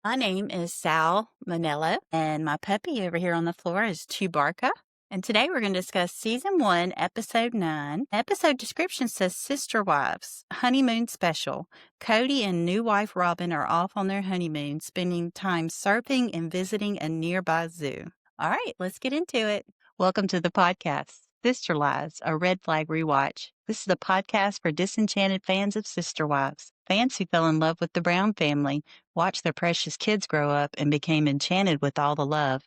My name is Sal Manello, and my puppy over here on the floor is Chewbarca. And today we're going to discuss Season 1, Episode 9. Episode description says Sister Wives, Honeymoon Special. Kody and new wife Robyn are off on their honeymoon, spending time surfing and visiting a nearby zoo. All right, let's get into it. Welcome to the podcast, Sister Wives, a red flag rewatch. This is a podcast for disenchanted fans of Sister Wives, fans who fell in love with the Brown family, watched their precious kids grow up, and became enchanted with all the love,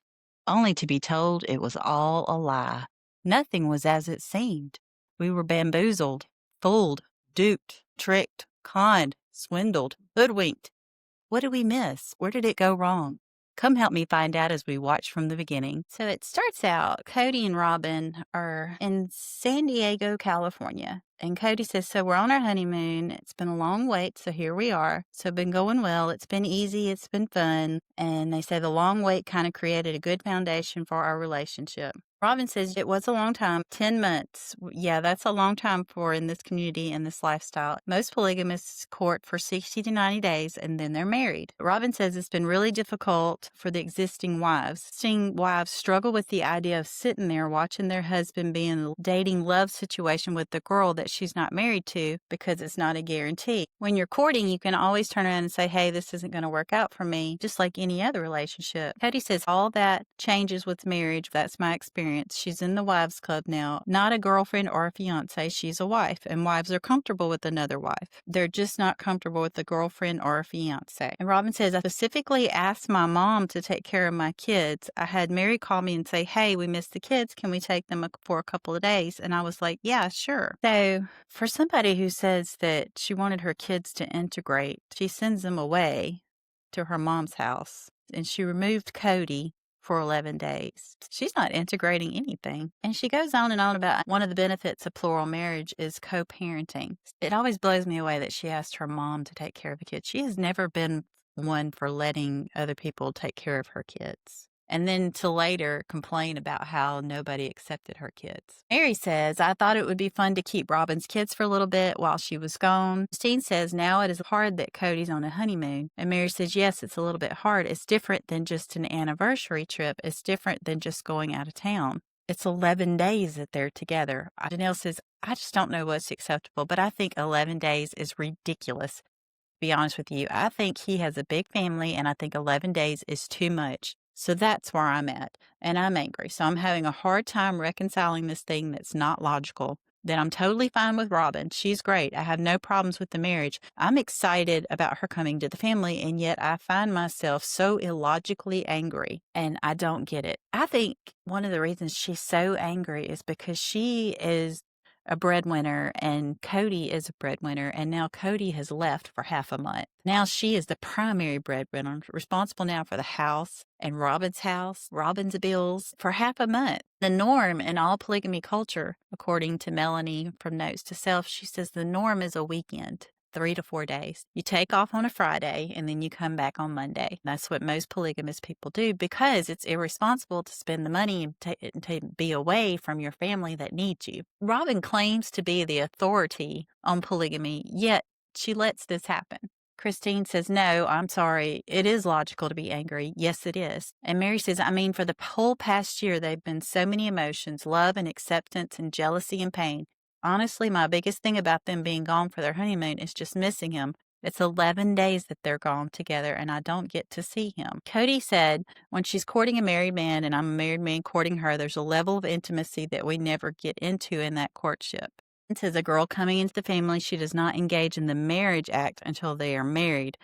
only to be told it was all a lie. Nothing was as it seemed. We were bamboozled, fooled, duped, tricked, conned, swindled, hoodwinked. What did we miss? Where did it go wrong? Come help me find out as we watch from the beginning. So it starts out, Kody and Robyn are in San Diego, California. And Kody says, so we're on our honeymoon. It's been a long wait, so here we are. So been going well. It's been easy. It's been fun. And they say the long wait kind of created a good foundation for our relationship. Robyn says it was a long time, 10 months. Yeah, that's a long time for in this community and this lifestyle. Most polygamists court for 60 to 90 days and then they're married. Robyn says it's been really difficult for the existing wives. Existing wives struggle with the idea of sitting there watching their husband be in a dating love situation with the girl that she's not married to because it's not a guarantee. When you're courting, you can always turn around and say, hey, this isn't going to work out for me, just like any other relationship. Kody says all that changes with marriage. That's my experience. She's in the wives club now, not a girlfriend or a fiance. She's a wife, and wives are comfortable with another wife. They're just not comfortable with a girlfriend or a fiance. And Robyn says, I specifically asked my mom to take care of my kids. I had Meri call me and say, hey, we missed the kids. Can we take them for a couple of days? And I was like, yeah, sure. So for somebody who says that she wanted her kids to integrate, she sends them away to her mom's house, and she removed Kody for 11 days. She's not integrating anything. And she goes on and on about one of the benefits of plural marriage is co-parenting. It always blows me away that she asked her mom to take care of the kids. She has never been one for letting other people take care of her kids. And then to later complain about how nobody accepted her kids. Meri says, I thought it would be fun to keep Robyn's kids for a little bit while she was gone. Christine says, now it is hard that Kody's on a honeymoon. And Meri says, yes, it's a little bit hard. It's different than just an anniversary trip. It's different than just going out of town. It's 11 days that they're together. Janelle says, I just don't know what's acceptable, but I think 11 days is ridiculous. To be honest with you, I think he has a big family, and I think 11 days is too much. So that's where I'm at, and I'm angry. So I'm having a hard time reconciling this thing that's not logical. Then I'm totally fine with Robyn. She's great. I have no problems with the marriage. I'm excited about her coming to the family, and yet I find myself so illogically angry, and I don't get it. I think one of the reasons she's so angry is because she is a breadwinner and Kody is a breadwinner, and now Kody has left for half a month. Now she is the primary breadwinner, responsible now for the house and Robyn's house, Robyn's bills for half a month. The norm in all polygamy culture, according to Melanie from Notes to Self, she says the norm is a weekend. 3 to 4 days. You take off on a Friday and then you come back on Monday. That's what most polygamous people do because it's irresponsible to spend the money and to be away from your family that needs you. Robyn claims to be the authority on polygamy, yet she lets this happen. Christine says, no, I'm sorry. It is logical to be angry. Yes, it is. And Meri says, I mean, for the whole past year, they've been so many emotions, love and acceptance and jealousy and pain. Honestly, my biggest thing about them being gone for their honeymoon is just missing him. It's 11 days that they're gone together, and I don't get to see him. Kody said, when she's courting a married man and I'm a married man courting her, there's a level of intimacy that we never get into in that courtship. It says a girl coming into the family, she does not engage in the marriage act until they are married.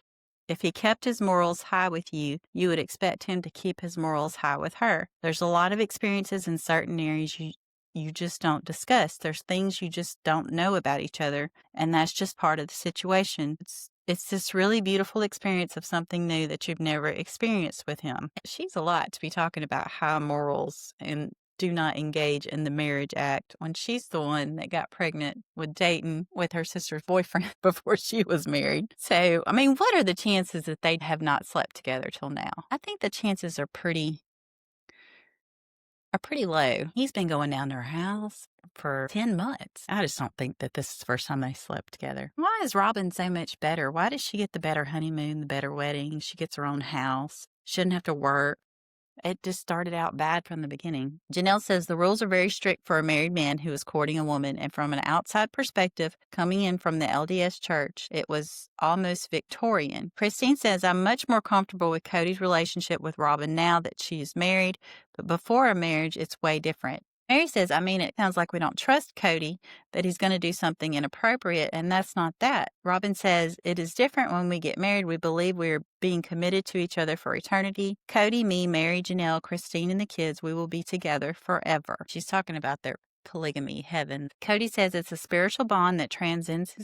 If he kept his morals high with you, you would expect him to keep his morals high with her. There's a lot of experiences in certain areas you just don't discuss. There's things you just don't know about each other, and that's just part of the situation. It's this really beautiful experience of something new that you've never experienced with him. She's a lot to be talking about high morals and do not engage in the marriage act when she's the one that got pregnant with Dayton with her sister's boyfriend before she was married. So, I mean, what are the chances that they have not slept together till now? I think the chances are pretty are pretty low. He's been going down to her house for 10 months. I just don't think that this is the first time they slept together. Why is Robyn so much better? Why does she get the better honeymoon, the better wedding? She gets her own house. Shouldn't have to work. It just started out bad from the beginning. Janelle says the rules are very strict for a married man who is courting a woman, and from an outside perspective, coming in from the LDS church, it was almost Victorian. Christine says, I'm much more comfortable with Kody's relationship with Robyn now that she is married, but before a marriage, it's way different. Meri says, it sounds like we don't trust Kody, that he's going to do something inappropriate, and that's not that. Robyn says, it is different when we get married. We believe we're being committed to each other for eternity. Kody, me, Meri, Janelle, Christine, and the kids, we will be together forever. She's talking about their polygamy heaven. Kody says it's a spiritual bond that transcends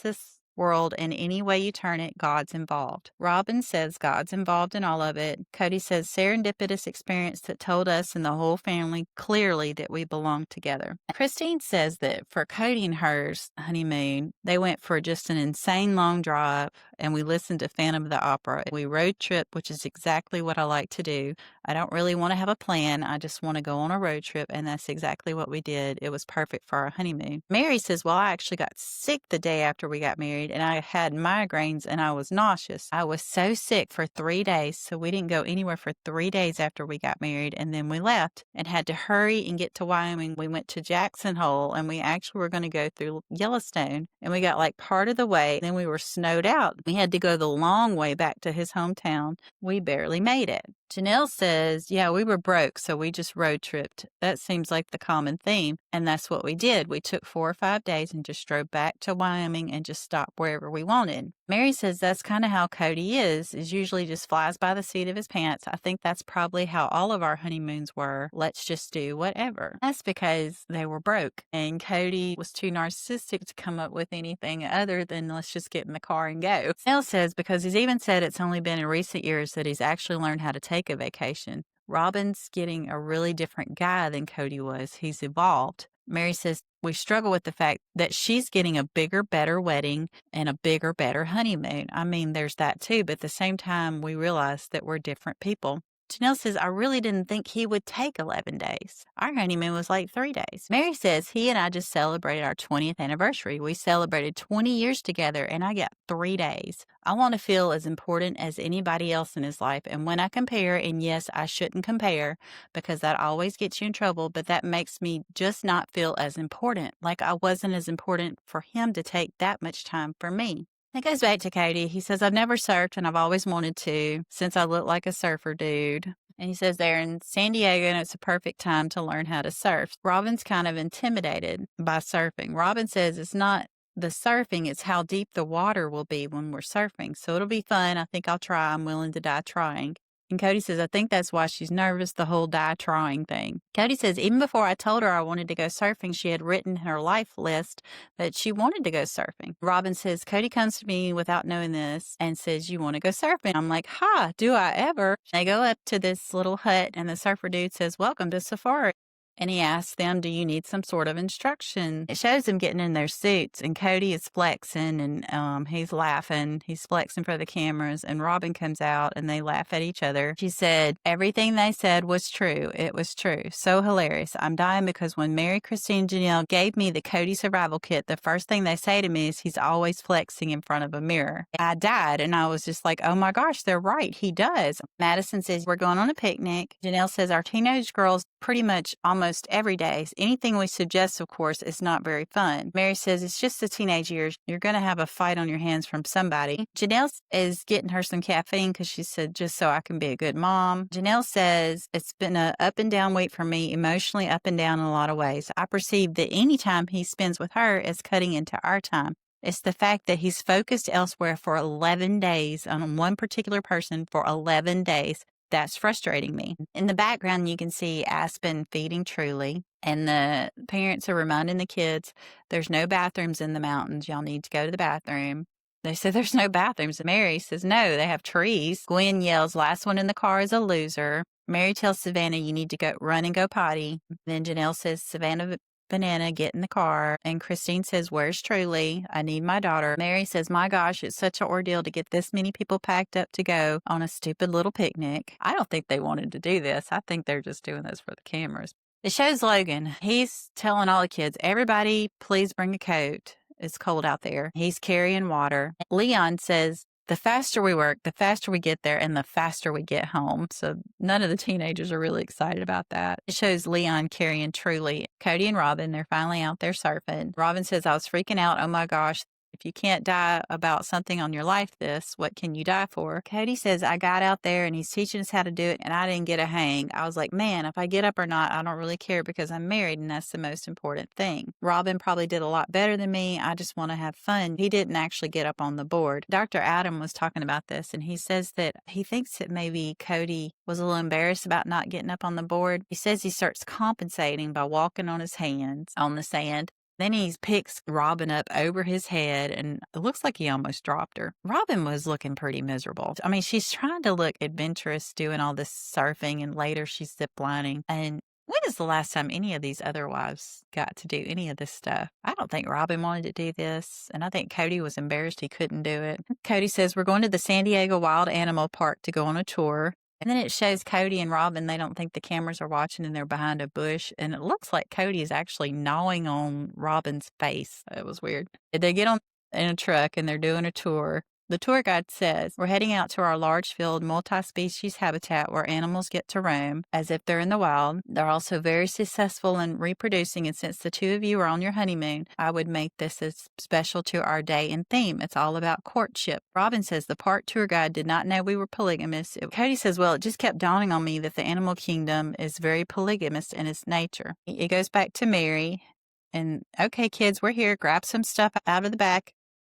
this world, and any way you turn it, God's involved. Robyn says God's involved in all of it. Kody says serendipitous experience that told us and the whole family clearly that we belong together. Christine says that for Kody and hers honeymoon, they went for just an insane long drive, and we listened to Phantom of the Opera. We road trip, which is exactly what I like to do. I don't really want to have a plan. I just want to go on a road trip, and that's exactly what we did. It was perfect for our honeymoon. Meri says, well, I actually got sick the day after we got married, and I had migraines, and I was nauseous. I was so sick for 3 days, so we didn't go anywhere for 3 days after we got married, and then we left and had to hurry and get to Wyoming. We went to Jackson Hole, and we actually were going to go through Yellowstone, and we got like part of the way, then we were snowed out. We had to go the long way back to his hometown. We barely made it. Janelle says, yeah, we were broke, so we just road tripped. That seems like the common theme, and that's what we did. We took 4 or 5 days and just drove back to Wyoming and just stopped wherever we wanted. Meri says that's kind of how Kody is usually just flies by the seat of his pants. I think that's probably how all of our honeymoons were. Let's just do whatever. That's because they were broke, and Kody was too narcissistic to come up with anything other than let's just get in the car and go. Janelle says because he's even said it's only been in recent years that he's actually learned how to take a vacation. Robyn's getting a really different guy than Kody was. He's evolved. Meri says we struggle with the fact that she's getting a bigger, better wedding and a bigger, better honeymoon. There's that too, but at the same time, we realize that we're different people. Janelle says, I really didn't think he would take 11 days. Our honeymoon was like 3 days. Meri says, he and I just celebrated our 20th anniversary. We celebrated 20 years together, and I got 3 days. I want to feel as important as anybody else in his life. And when I compare, and yes, I shouldn't compare because that always gets you in trouble, but that makes me just not feel as important. Like I wasn't as important for him to take that much time for me. It goes back to Kody. He says, I've never surfed and I've always wanted to since I look like a surfer dude. And he says they're in San Diego and it's a perfect time to learn how to surf. Robyn's kind of intimidated by surfing. Robyn says it's not the surfing, it's how deep the water will be when we're surfing. So it'll be fun. I think I'll try. I'm willing to die trying. And Kody says, I think that's why she's nervous, the whole die trying thing. Kody says, even before I told her I wanted to go surfing, she had written in her life list that she wanted to go surfing. Robyn says, Kody comes to me without knowing this and says, you want to go surfing? I'm like, ha, do I ever? They go up to this little hut and the surfer dude says, welcome to Safari. And he asks them, do you need some sort of instruction? It shows them getting in their suits, and Kody is flexing, and he's laughing. He's flexing for the cameras, and Robyn comes out, and they laugh at each other. She said, everything they said was true. It was true. So hilarious. I'm dying because when Meri, Christine, Janelle gave me the Kody survival kit, the first thing they say to me is he's always flexing in front of a mirror. I died, and I was just like, oh my gosh, they're right. He does. Madison says, we're going on a picnic. Janelle says, our teenage girls pretty much almost every day. Anything we suggest, of course, is not very fun. Meri says it's just the teenage years. You're going to have a fight on your hands from somebody. Janelle is getting her some caffeine because she said, just so I can be a good mom. Janelle says it's been a up and down week for me, emotionally up and down in a lot of ways. I perceive that any time he spends with her is cutting into our time. It's the fact that he's focused elsewhere for 11 days on one particular person for 11 days. That's frustrating me. In the background, you can see Aspen feeding Truly, and the parents are reminding the kids there's no bathrooms in the mountains. Y'all need to go to the bathroom. They say there's no bathrooms. Meri says no, they have trees. Gwen yells, last one in the car is a loser. Meri tells Savannah you need to go run and go potty. Then Janelle says Savannah Banana get in the car, and Christine says, "Where's Truly? I need my daughter." Meri says, "My gosh, it's such an ordeal to get this many people packed up to go on a stupid little picnic." I don't think they wanted to do this. I think they're just doing this for the cameras. It shows Logan. He's telling all the kids, "Everybody, please bring a coat. It's cold out there." He's carrying water. Leon says, "The faster we work, the faster we get there, and the faster we get home." So none of the teenagers are really excited about that. It shows Leon carrying Truly. Kody and Robyn, they're finally out there surfing. Robyn says, "I was freaking out. Oh my gosh. If you can't die about something on your life, what can you die for?" Kody says, "I got out there and he's teaching us how to do it, and I didn't get a hang. I was like, man, if I get up or not, I don't really care because I'm married and that's the most important thing. Robyn probably did a lot better than me. I just want to have fun." He didn't actually get up on the board. Dr. Adam was talking about this, and he says that he thinks that maybe Kody was a little embarrassed about not getting up on the board. He says he starts compensating by walking on his hands on the sand. Then he picks Robyn up over his head, and it looks like he almost dropped her. Robyn was looking pretty miserable. I mean, she's trying to look adventurous doing all this surfing, and later she's ziplining. And when is the last time any of these other wives got to do any of this stuff? I don't think Robyn wanted to do this, and I think Kody was embarrassed he couldn't do it. Kody says, "We're going to the San Diego Wild Animal Park to go on a tour." And then it shows Kody and Robyn. They don't think the cameras are watching, and they're behind a bush. And it looks like Kody is actually gnawing on Robyn's face. It was weird. They get on in a truck, and they're doing a tour. The tour guide says, "We're heading out to our large field multi-species habitat where animals get to roam as if they're in the wild. They're also very successful in reproducing, and since the two of you are on your honeymoon, I would make this as special to our day and theme. It's all about courtship." Robyn says the park tour guide did not know we were polygamous. Kody says, "Well, it just kept dawning on me that the animal kingdom is very polygamous in its nature." It goes back to Meri, and, "Okay, kids, we're here. Grab some stuff out of the back."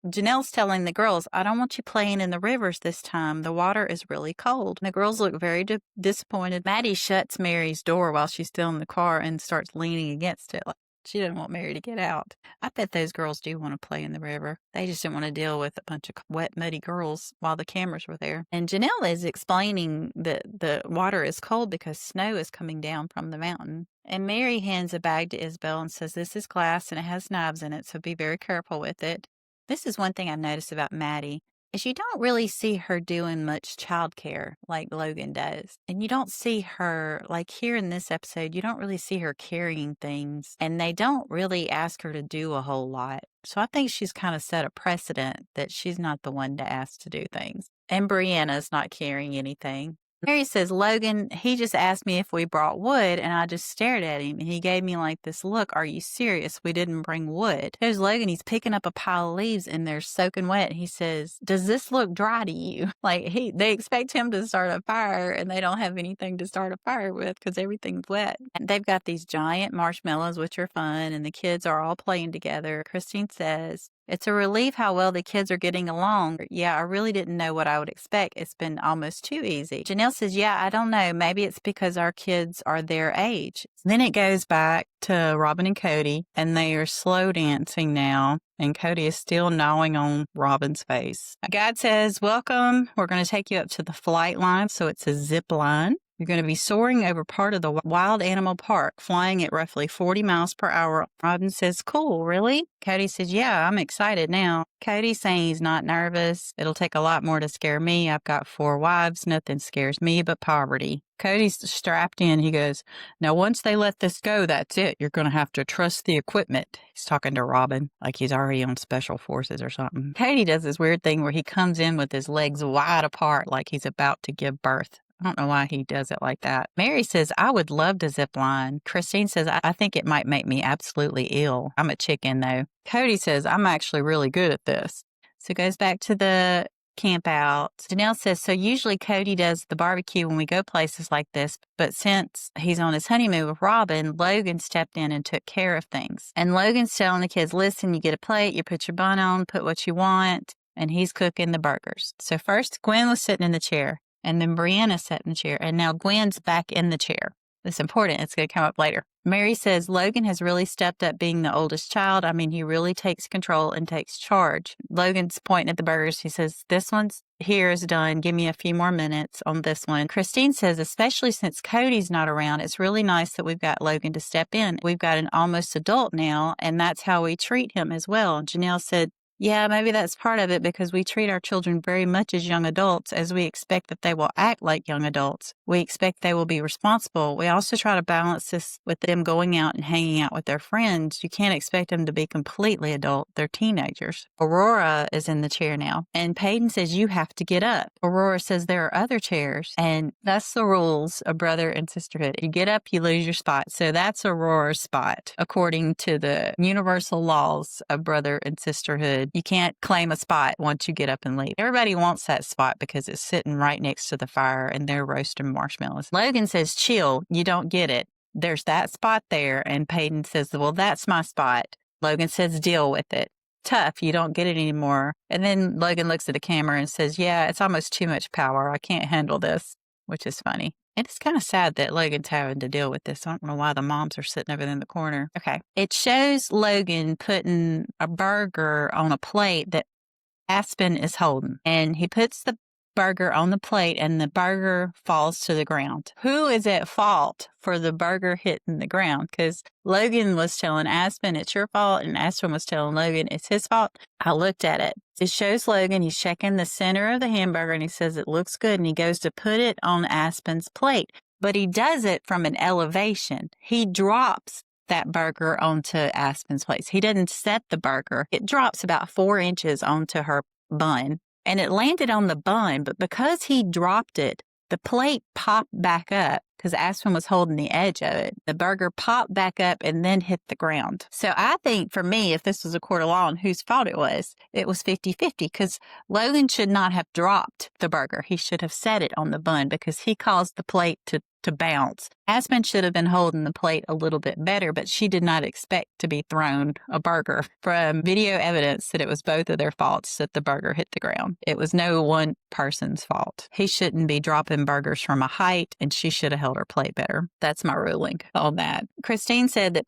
Janelle's telling the girls, "I don't want you playing in the rivers this time. The water is really cold." The girls look very disappointed. Maddie shuts Meri's door while she's still in the car and starts leaning against it. Like she didn't want Meri to get out. I bet those girls do want to play in the river. They just didn't want to deal with a bunch of wet, muddy girls while the cameras were there. And Janelle is explaining that the water is cold because snow is coming down from the mountain. And Meri hands a bag to Isabel and says, "This is glass and it has knives in it, so be very careful with it." This is one thing I've noticed about Maddie, is you don't really see her doing much childcare like Logan does. And you don't see her, like here in this episode, you don't really see her carrying things. And they don't really ask her to do a whole lot. So I think she's kind of set a precedent that she's not the one to ask to do things. And Brianna's not carrying anything. Meri says, "Logan, he just asked me if we brought wood, and I just stared at him, and he gave me like this look. Are you serious? We didn't bring wood." There's Logan. He's picking up a pile of leaves, and they're soaking wet. He says, "Does this look dry to you?" Like they expect him to start a fire, and they don't have anything to start a fire with because everything's wet. And they've got these giant marshmallows, which are fun, and the kids are all playing together. Christine says, "It's a relief how well the kids are getting along. Yeah, I really didn't know what I would expect. It's been almost too easy." Janelle says, "Yeah, I don't know. Maybe it's because our kids are their age." Then it goes back to Robyn and Kody, and they are slow dancing now, and Kody is still gnawing on Robyn's face. A guide says, "Welcome. We're going to take you up to the flight line." So it's a zip line. You're going to be soaring over part of the wild animal park, flying at roughly 40 miles per hour. Robyn says, "Cool, really?" Kody says, "Yeah, I'm excited now." Kody's saying he's not nervous. "It'll take a lot more to scare me. I've got 4 wives. Nothing scares me but poverty." Kody's strapped in. He goes, "Now, once they let this go, that's it. You're going to have to trust the equipment." He's talking to Robyn like he's already on special forces or something. Kody does this weird thing where he comes in with his legs wide apart like he's about to give birth. I don't know why he does it like that. Meri says, "I would love to zip line." Christine says, I think it might make me absolutely ill. I'm a chicken, though." Kody says, "I'm actually really good at this." So it goes back to the camp out. Janelle says, "So usually Kody does the barbecue when we go places like this, but since he's on his honeymoon with Robyn, Logan stepped in and took care of things." And Logan's telling the kids, "Listen, you get a plate, you put your bun on, put what you want," and he's cooking the burgers. So first Gwen was sitting in the chair. And then Brianna sat in the chair, and now Gwen's back in the chair. It's important. It's going to come up later. Meri says Logan has really stepped up being the oldest child. I mean, he really takes control and takes charge. Logan's pointing at the burgers. He says, this one's here is done. Give me a few more minutes on this one. Christine says, especially since Kody's not around, it's really nice that we've got Logan to step in. We've got an almost adult now, and that's how we treat him as well. Janelle said, yeah, maybe that's part of it because we treat our children very much as young adults, as we expect that they will act like young adults. We expect they will be responsible. We also try to balance this with them going out and hanging out with their friends. You can't expect them to be completely adult. They're teenagers. Aurora is in the chair now, and Peyton says you have to get up. Aurora says there are other chairs, and that's the rules of brother and sisterhood. You get up, you lose your spot. So that's Aurora's spot, according to the universal laws of brother and sisterhood. You can't claim a spot once you get up and leave. Everybody wants that spot because it's sitting right next to the fire and they're roasting marshmallows. Logan says, chill, you don't get it. There's that spot there. And Peyton says, well, that's my spot. Logan says, deal with it. Tough, you don't get it anymore. And then Logan looks at the camera and says, yeah, it's almost too much power. I can't handle this, which is funny. And it's kind of sad that Logan's having to deal with this. I don't know why the moms are sitting over there in the corner. Okay. It shows Logan putting a burger on a plate that Aspen is holding. And he puts the burger on the plate and the burger falls to the ground. Who is at fault for the burger hitting the ground? Because Logan was telling Aspen it's your fault, and Aspen was telling Logan it's his fault. I looked at it. It shows Logan, he's checking the center of the hamburger and he says it looks good, and he goes to put it on Aspen's plate. But he does it from an elevation. He drops that burger onto Aspen's plate. He doesn't set the burger. It drops about 4 inches onto her bun. And it landed on the bun, but because he dropped it, the plate popped back up because Aspen was holding the edge of it. The burger popped back up and then hit the ground. So I think for me, if this was a court of law and whose fault it was 50-50 because Logan should not have dropped the burger. He should have set it on the bun because he caused the plate to bounce. Aspen should have been holding the plate a little bit better, but she did not expect to be thrown a burger. From video evidence that it was both of their faults that the burger hit the ground. It was no one person's fault. He shouldn't be dropping burgers from a height, and she should have held her plate better. That's my ruling on that. Christine said that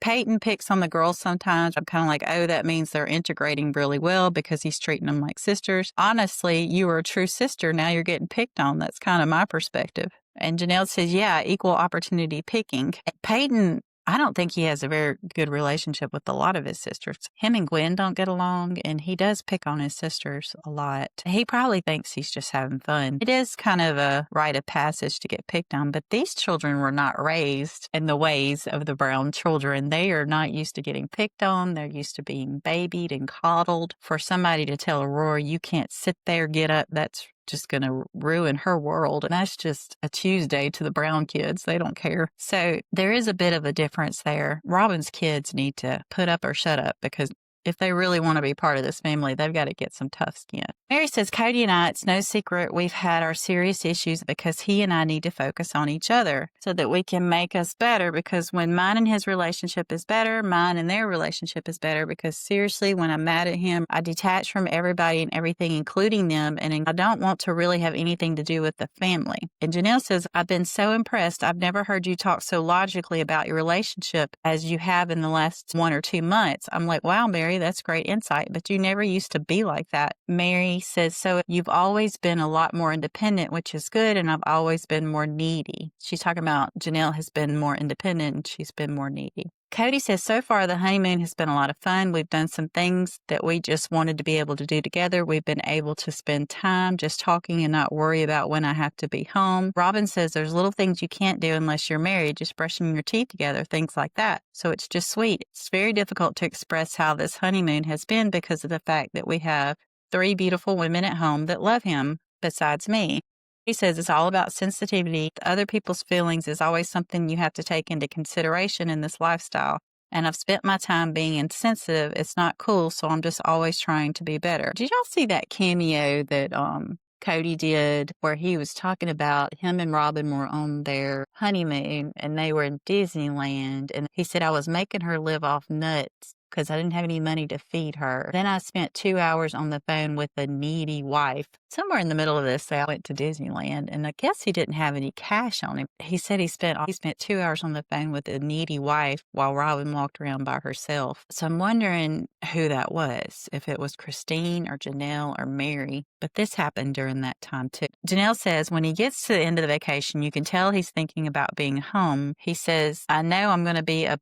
Peyton picks on the girls sometimes. I'm kind of like, oh, that means they're integrating really well because he's treating them like sisters. Honestly, you were a true sister. Now you're getting picked on. That's kind of my perspective. And Janelle says, yeah, equal opportunity picking. Peyton, I don't think he has a very good relationship with a lot of his sisters. Him and Gwen don't get along, and he does pick on his sisters a lot. He probably thinks he's just having fun. It is kind of a rite of passage to get picked on, but these children were not raised in the ways of the Brown children. They are not used to getting picked on. They're used to being babied and coddled. For somebody to tell Aurora, you can't sit there, get up, that's just going to ruin her world. And that's just a Tuesday to the Brown kids. They don't care. So there is a bit of a difference there. Robyn's kids need to put up or shut up because if they really want to be part of this family, they've got to get some tough skin. Meri says, Kody and I, it's no secret we've had our serious issues because he and I need to focus on each other so that we can make us better, because when mine and his relationship is better, mine and their relationship is better, because seriously, when I'm mad at him, I detach from everybody and everything, including them, and I don't want to really have anything to do with the family. And Janelle says, I've been so impressed. I've never heard you talk so logically about your relationship as you have in the last 1 or 2 months. I'm like, wow, Meri, that's great insight, but you never used to be like that. Meri says, so you've always been a lot more independent, which is good, and I've always been more needy. She's talking about Janelle has been more independent and she's been more needy. Kody says, so far the honeymoon has been a lot of fun. We've done some things that we just wanted to be able to do together. We've been able to spend time just talking and not worry about when I have to be home. Robyn says there's little things you can't do unless you're married, just brushing your teeth together, things like that. So it's just sweet. It's very difficult to express how this honeymoon has been because of the fact that we have 3 beautiful women at home that love him besides me. He says it's all about sensitivity. Other people's feelings is always something you have to take into consideration in this lifestyle. And I've spent my time being insensitive. It's not cool, so I'm just always trying to be better. Did y'all see that cameo that Kody did where he was talking about him and Robyn were on their honeymoon and they were in Disneyland, and he said, I was making her live off nuts because I didn't have any money to feed her. Then I spent 2 hours on the phone with a needy wife. Somewhere in the middle of this, they went to Disneyland, and I guess he didn't have any cash on him. He said he spent 2 hours on the phone with a needy wife while Robyn walked around by herself. So I'm wondering who that was, if it was Christine or Janelle or Meri. But this happened during that time too. Janelle says when he gets to the end of the vacation, you can tell he's thinking about being home. He says, "I know I'm going to be up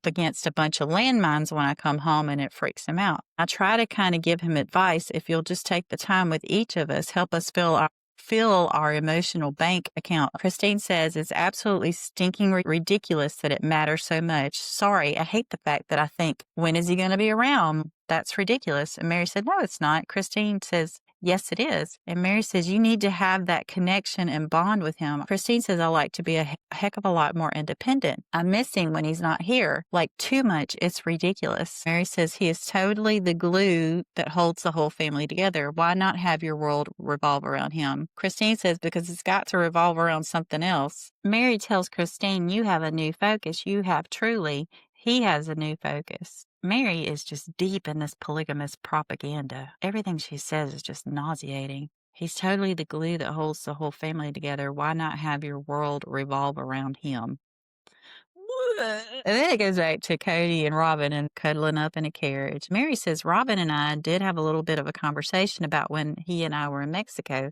against a bunch of landmines when I come home," and it freaks him out. I try to kind of give him advice. If you'll just take the time with each of us, help us fill our emotional bank account. Christine says it's absolutely stinking ridiculous that it matters so much. Sorry, I hate the fact that I think, when is he going to be around? That's ridiculous. And Meri said, no, it's not. Christine says, yes, it is. And Meri says, you need to have that connection and bond with him. Christine says, I like to be a heck of a lot more independent. I miss him when he's not here. Like, too much. It's ridiculous. Meri says, he is totally the glue that holds the whole family together. Why not have your world revolve around him? Christine says, because it's got to revolve around something else. Meri tells Christine, you have a new focus. You have truly. He has a new focus. Meri is just deep in this polygamous propaganda. Everything she says is just nauseating. He's totally the glue that holds the whole family together. Why not have your world revolve around him? And then it goes back to Kody and Robyn and cuddling up in a carriage. Meri says Robyn and I did have a little bit of a conversation about when he and I were in Mexico,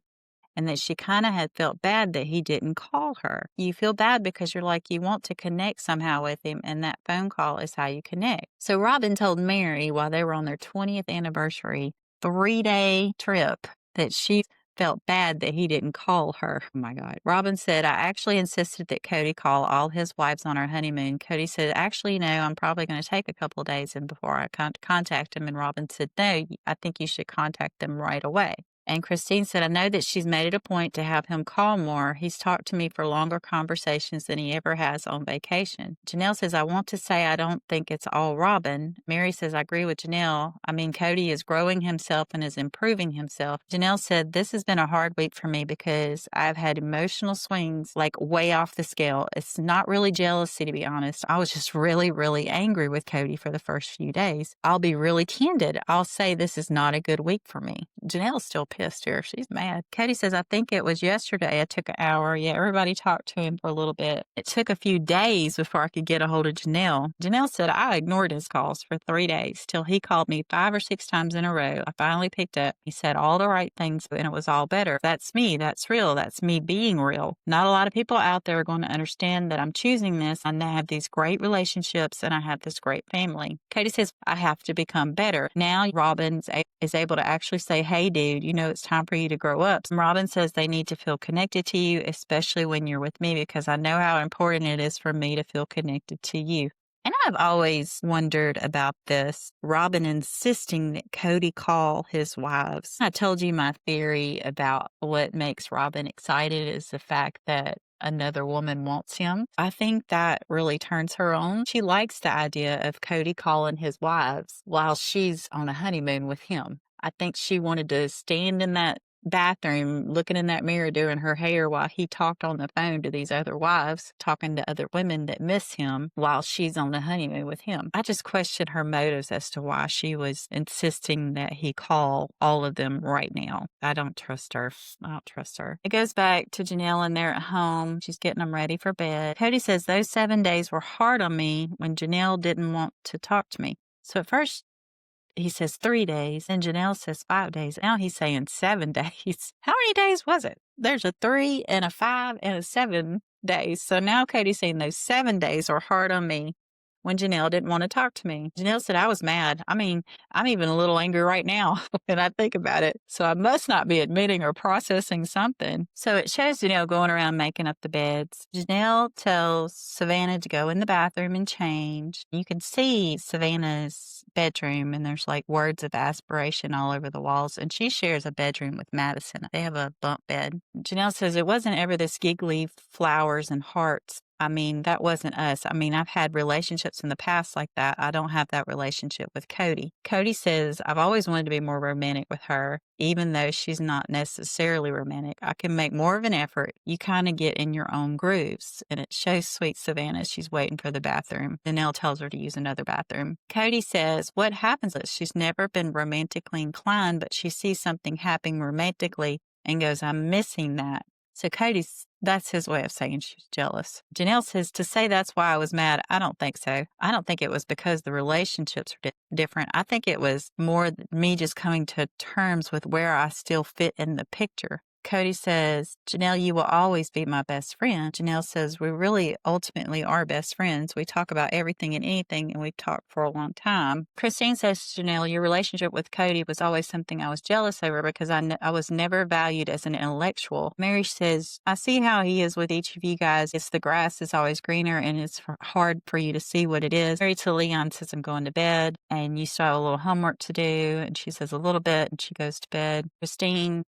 and that she kind of had felt bad that he didn't call her. You feel bad because you're like, you want to connect somehow with him, and that phone call is how you connect. So Robyn told Meri while they were on their 20th anniversary 3-day trip that she felt bad that he didn't call her. Oh my God. Robyn said, I actually insisted that Kody call all his wives on our honeymoon. Kody said, actually, no, I'm probably going to take a couple of days and before I contact him. And Robyn said, no, I think you should contact them right away. And Christine said, I know that she's made it a point to have him call more. He's talked to me for longer conversations than he ever has on vacation. Janelle says, I want to say I don't think it's all Robyn. Meri says, I agree with Janelle. I mean, Kody is growing himself and is improving himself. Janelle said, this has been a hard week for me because I've had emotional swings like way off the scale. It's not really jealousy, to be honest. I was just really, really angry with Kody for the first few days. I'll be really candid. I'll say this is not a good week for me. Janelle's still pissed here. She's mad. Kody says, I think it was yesterday. I took an hour. Yeah, everybody talked to him for a little bit. It took a few days before I could get a hold of Janelle. Janelle said, I ignored his calls for 3 days till he called me 5 or 6 times in a row. I finally picked up. He said all the right things and it was all better. That's me. That's real. That's me being real. Not a lot of people out there are going to understand that I'm choosing this and I have these great relationships and I have this great family. Kody says, I have to become better. Now Robyn is able to actually say, hey, dude, you know, it's time for you to grow up. Robyn says they need to feel connected to you, especially when you're with me, because I know how important it is for me to feel connected to you. And I've always wondered about this. Robyn insisting that Kody call his wives. I told you my theory about what makes Robyn excited is the fact that another woman wants him. I think that really turns her on. She likes the idea of Kody calling his wives while she's on a honeymoon with him. I think she wanted to stand in that bathroom looking in that mirror doing her hair while he talked on the phone to these other wives, talking to other women that miss him while she's on the honeymoon with him. I just question her motives as to why she was insisting that he call all of them right now. I don't trust her. I don't trust her. It goes back to Janelle and they're at home. She's getting them ready for bed. Kody says those 7 days were hard on me when Janelle didn't want to talk to me. So at first, he says 3 days, and Janelle says 5 days. Now he's saying 7 days. How many days was it? There's a 3 and a 5 and a 7 days. So now Kody's saying those 7 days were hard on me when Janelle didn't want to talk to me. Janelle said I was mad. I mean, I'm even a little angry right now when I think about it. So I must not be admitting or processing something. So it shows Janelle going around making up the beds. Janelle tells Savannah to go in the bathroom and change. You can see Savannah's bedroom and there's like words of aspiration all over the walls. And she shares a bedroom with Madison. They have a bunk bed. Janelle says it wasn't ever this giggly flowers and hearts I mean, that wasn't us. I mean, I've had relationships in the past like that. I don't have that relationship with Kody. Kody says, I've always wanted to be more romantic with her, even though she's not necessarily romantic. I can make more of an effort. You kind of get in your own grooves. And it shows sweet Savannah. She's waiting for the bathroom. Danelle tells her to use another bathroom. Kody says, what happens is she's never been romantically inclined, but she sees something happening romantically and goes, I'm missing that. So that's his way of saying she's jealous. Janelle says, to say that's why I was mad, I don't think so. I don't think it was because the relationships are different. I think it was more me just coming to terms with where I still fit in the picture. Kody says, Janelle, you will always be my best friend. Janelle says, we really ultimately are best friends. We talk about everything and anything, and we've talked for a long time. Christine says, Janelle, your relationship with Kody was always something I was jealous over because I was never valued as an intellectual. Meri says, I see how he is with each of you guys. It's the grass is always greener, and it's hard for you to see what it is. Meri to Leon says, I'm going to bed, and you still have a little homework to do. And she says a little bit, and she goes to bed. Christine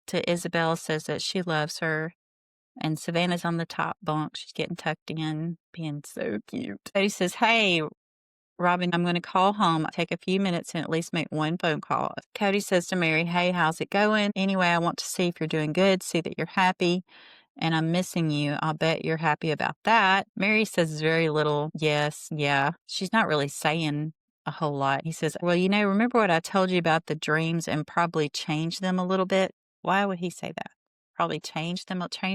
to Isabel says that she loves her, and Savannah's on the top bunk. She's getting tucked in, being so cute. Kody says, hey, Robyn, I'm going to call home. Take a few minutes and at least make one phone call. Kody says to Meri, hey, how's it going? Anyway, I want to see if you're doing good, see that you're happy, and I'm missing you. I'll bet you're happy about that. Meri says very little yes, yeah. She's not really saying a whole lot. He says, well, remember what I told you about the dreams and probably change them a little bit? Why would he say that? Probably change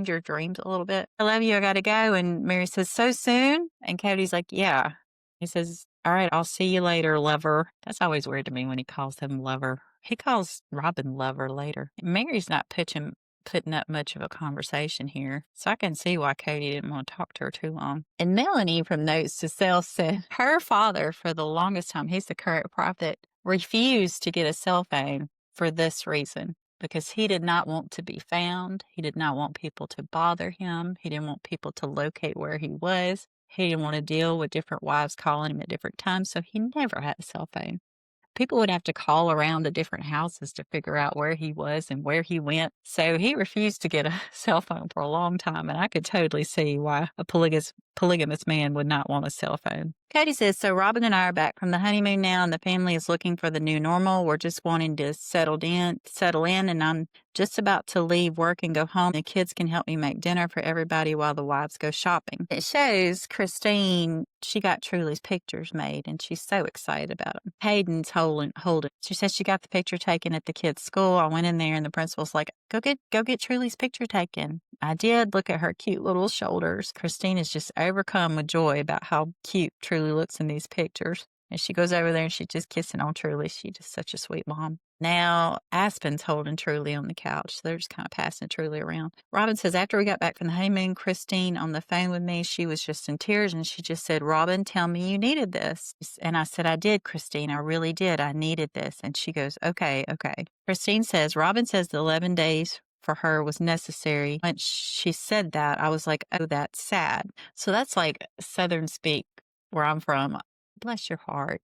your dreams a little bit. I love you. I got to go. And Meri says, so soon? And Kody's like, yeah. He says, all right, I'll see you later, lover. That's always weird to me when he calls him lover. He calls Robyn lover later. Mary's not putting up much of a conversation here, so I can see why Kody didn't want to talk to her too long. And Melanie from Notes to Self said her father, for the longest time, he's the current prophet, refused to get a cell phone for this reason. Because he did not want to be found. He did not want people to bother him. He didn't want people to locate where he was. He didn't want to deal with different wives calling him at different times, so he never had a cell phone. People would have to call around to different houses to figure out where he was and where he went. So he refused to get a cell phone for a long time, and I could totally see why a polygamous man would not want a cell phone. Kody says, so Robyn and I are back from the honeymoon now, and the family is looking for the new normal. We're just wanting to settle in, and I'm just about to leave work and go home. The kids can help me make dinner for everybody while the wives go shopping. It shows Christine, she got Truly's pictures made, and she's so excited about them. Hayden's holding. She says she got the picture taken at the kids' school. I went in there, and the principal's like, go get Truly's picture taken. I did. Look at her cute little shoulders. Christine is just overcome with joy about how cute Truly looks in these pictures. And she goes over there and she's just kissing on Truly. She's just such a sweet mom. Now, Aspen's holding Truly on the couch. They're just kind of passing Truly around. Robyn says, after we got back from the honeymoon, Christine on the phone with me, she was just in tears and she just said, Robyn, tell me you needed this. And I said, I did, Christine. I really did. I needed this. And she goes, okay. Christine says, Robyn says the 11 days for her was necessary. When she said that, I was like, oh, that's sad. So that's like Southern speak where I'm from. Bless your heart.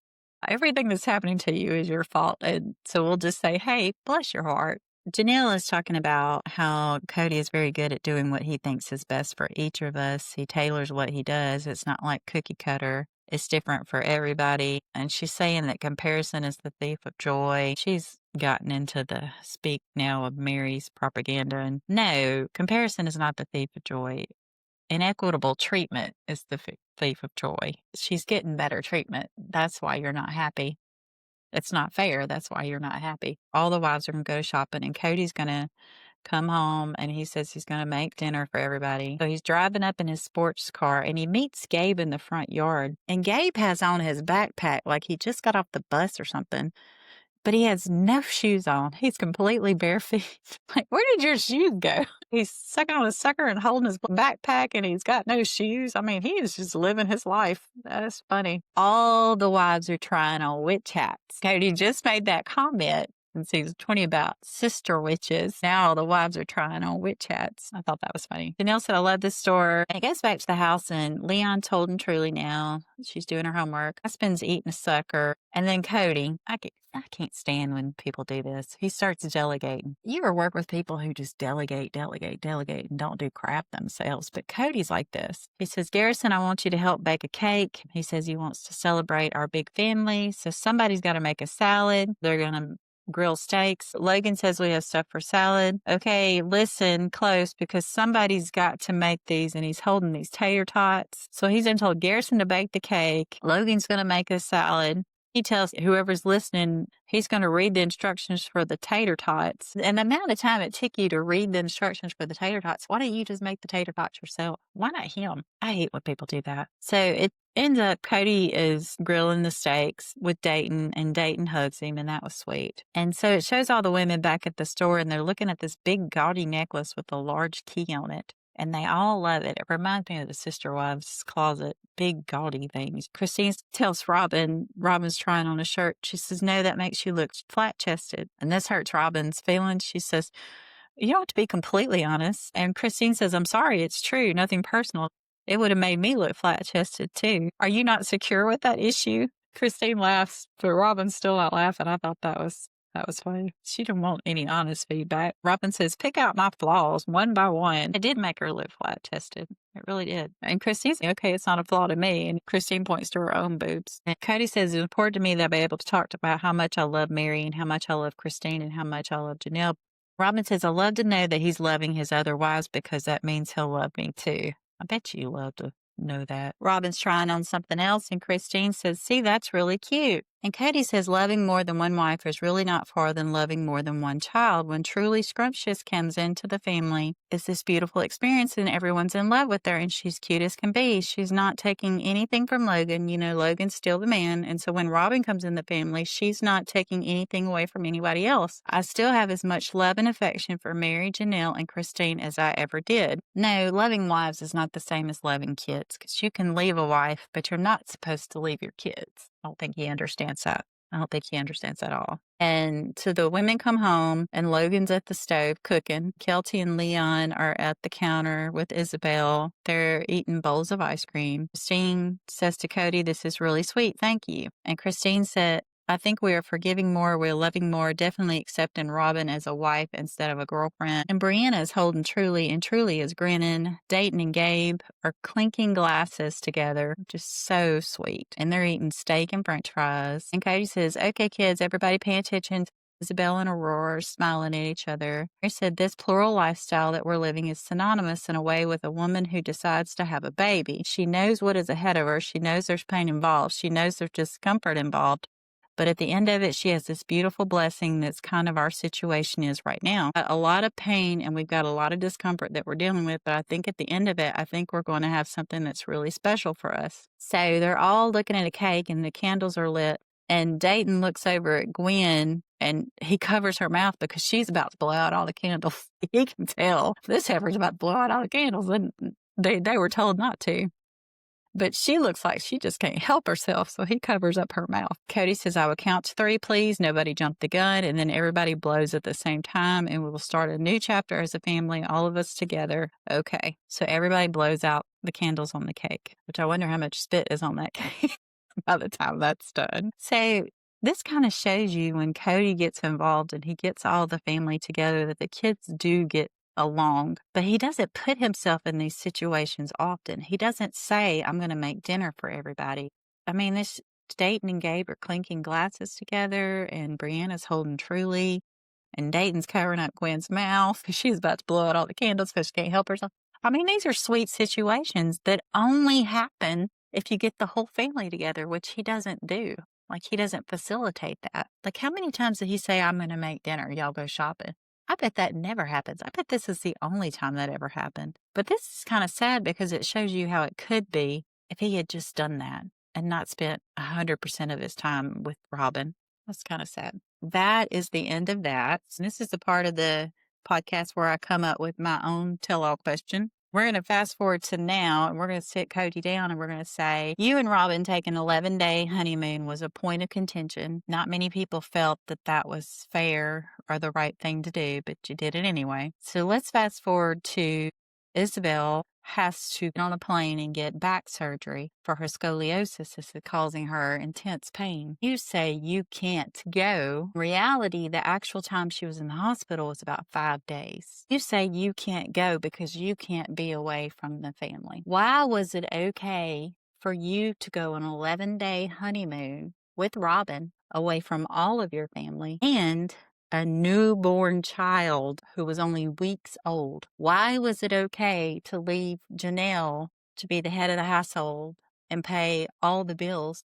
Everything that's happening to you is your fault. And so we'll just say, hey, bless your heart. Janelle is talking about how Kody is very good at doing what he thinks is best for each of us. He tailors what he does. It's not like cookie cutter. It's different for everybody. And she's saying that comparison is the thief of joy. She's gotten into the speak now of Meri's propaganda. And no, comparison is not the thief of joy. Inequitable treatment is the thief of joy. She's getting better treatment. That's why you're not happy. It's not fair. That's why you're not happy. All the wives are going to go shopping, and Kody's going to come home, and he says he's going to make dinner for everybody. So he's driving up in his sports car, and he meets Gabe in the front yard. And Gabe has on his backpack like he just got off the bus or something. But he has no shoes on. He's completely bare feet. Like, where did your shoes go? He's sucking on his sucker and holding his backpack, and he's got no shoes. I mean, he is just living his life. That's funny. All the wives are trying on witch hats. Kody just made that comment in season 20 about sister witches. Now the wives are trying on witch hats. I thought that was funny. Janelle said, I love this store. And it goes back to the house, and Leon told and truly now she's doing her homework. Husband's eating a sucker. And then Kody, I can't stand when people do this. He starts delegating. You ever work with people who just delegate, and don't do crap themselves? But Cody's like this. He says, Garrison, I want you to help bake a cake. He says he wants to celebrate our big family. So somebody's got to make a salad. They're going to grill steaks. Logan says we have stuff for salad. Okay, listen close because somebody's got to make these, and he's holding these tater tots. So he's then told Garrison to bake the cake. Logan's going to make a salad. He tells whoever's listening, he's going to read the instructions for the tater tots. And the amount of time it took you to read the instructions for the tater tots, why don't you just make the tater tots yourself? Why not him? I hate when people do that. So it ends up Kody is grilling the steaks with Dayton, and Dayton hugs him, and that was sweet. And so it shows all the women back at the store, and they're looking at this big gaudy necklace with a large key on it. And they all love it. It reminds me of the Sister Wives closet, big gaudy things. Christine tells Robyn's trying on a shirt. She says, no, that makes you look flat-chested. And this hurts Robyn's feelings. She says, you don't have to be completely honest. And Christine says, I'm sorry, it's true, nothing personal. It would have made me look flat-chested too. Are you not secure with that issue? Christine laughs, but Robyn's still not laughing. I thought that was funny. She didn't want any honest feedback. Robyn says, pick out my flaws one by one. It did make her look flat-chested. It really did. And Christine's okay, it's not a flaw to me. And Christine points to her own boobs. And Kody says, it's important to me that I'll be able to talk about how much I love Meri and how much I love Christine and how much I love Janelle. Robyn says, I love to know that he's loving his other wives because that means he'll love me too. I bet you love to know that. Robyn's trying on something else, and Christine says, see, that's really cute. And Kody says loving more than one wife is really not far than loving more than one child. When truly scrumptious comes into the family, it's this beautiful experience and everyone's in love with her and she's cute as can be. She's not taking anything from Logan. You know, Logan's still the man. And so when Robyn comes in the family, she's not taking anything away from anybody else. I still have as much love and affection for Meri, Janelle, and Christine as I ever did. No, loving wives is not the same as loving kids because you can leave a wife, but you're not supposed to leave your kids. I don't think he understands that. I don't think he understands that at all. And so the women come home and Logan's at the stove cooking. Kelty and Leon are at the counter with Isabel. They're eating bowls of ice cream. Christine says to Kody, this is really sweet. Thank you. And Christine said, I think we are forgiving more, we're loving more, definitely accepting Robyn as a wife instead of a girlfriend. And Brianna is holding Truly, and Truly is grinning. Dayton and Gabe are clinking glasses together, just so sweet. And they're eating steak and french fries. And Kody says, okay, kids, everybody pay attention. Isabel and Aurora are smiling at each other. Meri said, this plural lifestyle that we're living is synonymous in a way with a woman who decides to have a baby. She knows what is ahead of her. She knows there's pain involved. She knows there's discomfort involved. But at the end of it, she has this beautiful blessing that's kind of our situation is right now. A lot of pain and we've got a lot of discomfort that we're dealing with. But I think at the end of it, I think we're going to have something that's really special for us. So they're all looking at a cake and the candles are lit. And Dayton looks over at Gwen and he covers her mouth because she's about to blow out all the candles. He can tell this heifer's about to blow out all the candles. And they were told not to. But she looks like she just can't help herself, so he covers up her mouth. Kody says, I will count to 3, please. Nobody jump the gun. And then everybody blows at the same time, and we will start a new chapter as a family, all of us together. Okay. So everybody blows out the candles on the cake, which I wonder how much spit is on that cake by the time that's done. So this kind of shows you when Kody gets involved and he gets all the family together that the kids do get along, but he doesn't put himself in these situations often. He doesn't say, I'm going to make dinner for everybody. I mean, this Dayton and Gabe are clinking glasses together and Brianna's holding Truly and Dayton's covering up Gwen's mouth because she's about to blow out all the candles because she can't help herself. I mean, these are sweet situations that only happen if you get the whole family together, which he doesn't do. Like, he doesn't facilitate that. Like, how many times did he say, I'm going to make dinner, y'all go shopping? I bet that never happens. I bet this is the only time that ever happened. But this is kind of sad because it shows you how it could be if he had just done that and not spent 100% of his time with Robyn. That's kind of sad. That is the end of that. And this is the part of the podcast where I come up with my own tell-all question. We're going to fast forward to now, and we're going to sit Kody down, and we're going to say, you and Robyn taking an 11-day honeymoon was a point of contention. Not many people felt that that was fair or the right thing to do, but you did it anyway. So let's fast forward to Isabel has to get on a plane and get back surgery for her scoliosis. This is causing her intense pain. You say you can't go. In reality, the actual time she was in the hospital was about 5 days. You say you can't go because you can't be away from the family. Why was it okay for you to go on an 11-day honeymoon with Robyn away from all of your family and a newborn child who was only weeks old? Why was it okay to leave Janelle to be the head of the household and pay all the bills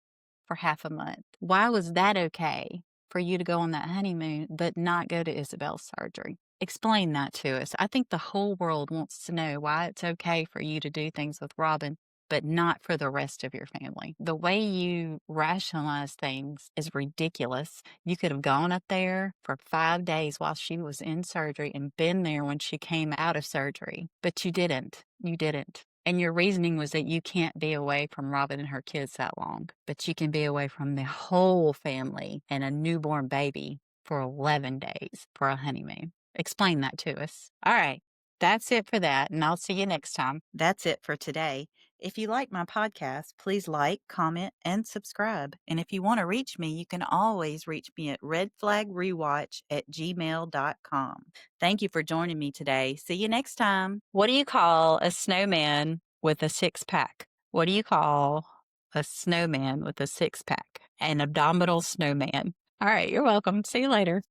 for half a month? Why was that okay for you to go on that honeymoon but not go to Isabel's surgery? Explain that to us. I think the whole world wants to know why it's okay for you to do things with Robyn but not for the rest of your family. The way you rationalize things is ridiculous. You could have gone up there for 5 days while she was in surgery and been there when she came out of surgery, but you didn't. You didn't. And your reasoning was that you can't be away from Robyn and her kids that long, but you can be away from the whole family and a newborn baby for 11 days for a honeymoon. Explain that to us. All right. That's it for that, and I'll see you next time. That's it for today. If you like my podcast, please like, comment, and subscribe. And if you want to reach me, you can always reach me at redflagrewatch@gmail.com. Thank you for joining me today. See you next time. What do you call a snowman with a six-pack? What do you call a snowman with a six-pack? An abdominal snowman. All right, you're welcome. See you later.